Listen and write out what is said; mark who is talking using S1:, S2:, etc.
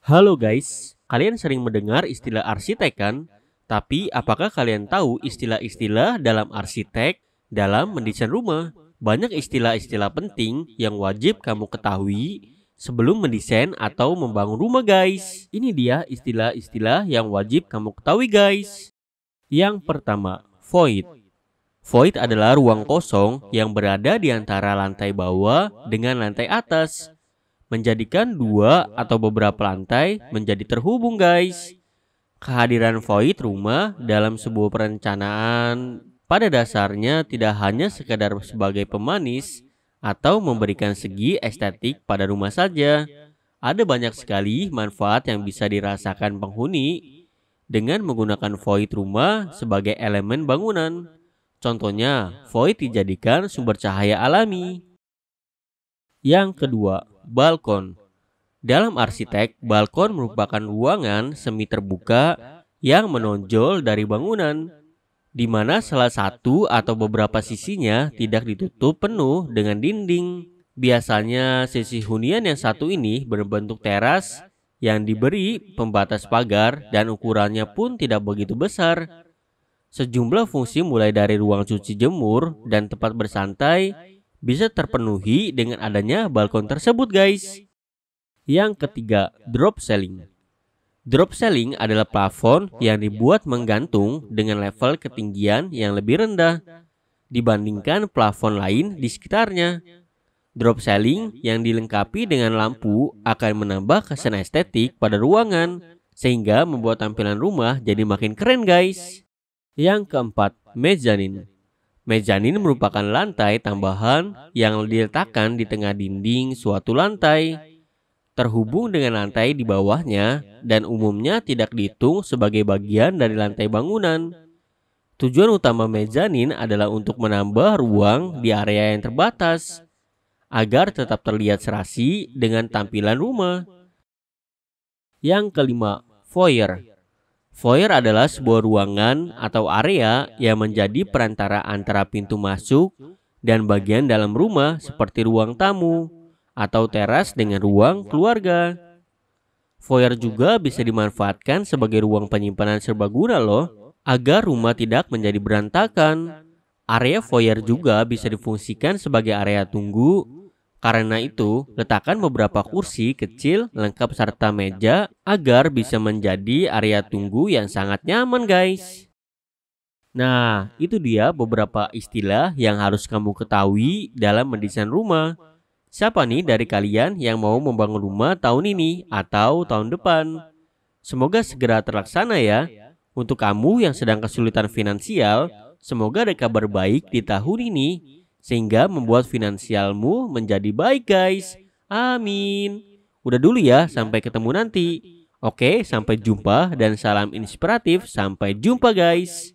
S1: Halo guys, kalian sering mendengar istilah arsitek kan? Tapi apakah kalian tahu istilah-istilah dalam arsitek dalam mendesain rumah? Banyak istilah-istilah penting yang wajib kamu ketahui sebelum mendesain atau membangun rumah guys. Ini dia istilah-istilah yang wajib kamu ketahui guys. Yang pertama, void. Void adalah ruang kosong yang berada di antara lantai bawah dengan lantai atas, menjadikan dua atau beberapa lantai menjadi terhubung guys. Kehadiran void rumah dalam sebuah perencanaan pada dasarnya tidak hanya sekedar sebagai pemanis atau memberikan segi estetik pada rumah saja. Ada banyak sekali manfaat yang bisa dirasakan penghuni dengan menggunakan void rumah sebagai elemen bangunan. Contohnya, void dijadikan sumber cahaya alami. Yang kedua, balkon. Dalam arsitek, balkon merupakan ruangan semi terbuka yang menonjol dari bangunan, di mana salah satu atau beberapa sisinya tidak ditutup penuh dengan dinding. Biasanya sisi hunian yang satu ini berbentuk teras yang diberi pembatas pagar dan ukurannya pun tidak begitu besar. Sejumlah fungsi mulai dari ruang cuci jemur dan tempat bersantai bisa terpenuhi dengan adanya balkon tersebut guys. Yang ketiga, drop ceiling. Drop ceiling adalah plafon yang dibuat menggantung dengan level ketinggian yang lebih rendah dibandingkan plafon lain di sekitarnya. Drop ceiling yang dilengkapi dengan lampu akan menambah kesan estetik pada ruangan sehingga membuat tampilan rumah jadi makin keren guys. Yang keempat, mezanin. Mezanin merupakan lantai tambahan yang diletakkan di tengah dinding suatu lantai, terhubung dengan lantai di bawahnya dan umumnya tidak dihitung sebagai bagian dari lantai bangunan. Tujuan utama mezanin adalah untuk menambah ruang di area yang terbatas, agar tetap terlihat serasi dengan tampilan rumah. Yang kelima, foyer. Foyer adalah sebuah ruangan atau area yang menjadi perantara antara pintu masuk dan bagian dalam rumah seperti ruang tamu atau teras dengan ruang keluarga. Foyer juga bisa dimanfaatkan sebagai ruang penyimpanan serbaguna loh, agar rumah tidak menjadi berantakan. Area foyer juga bisa difungsikan sebagai area tunggu. Karena itu, letakkan beberapa kursi kecil lengkap serta meja agar bisa menjadi area tunggu yang sangat nyaman guys. Nah, itu dia beberapa istilah yang harus kamu ketahui dalam mendesain rumah. Siapa nih dari kalian yang mau membangun rumah tahun ini atau tahun depan? Semoga segera terlaksana ya. Untuk kamu yang sedang kesulitan finansial, semoga ada kabar baik di tahun ini sehingga membuat finansialmu menjadi baik guys. Amin. Udah dulu ya, sampai ketemu nanti. Oke, sampai jumpa dan salam inspiratif. Sampai jumpa guys.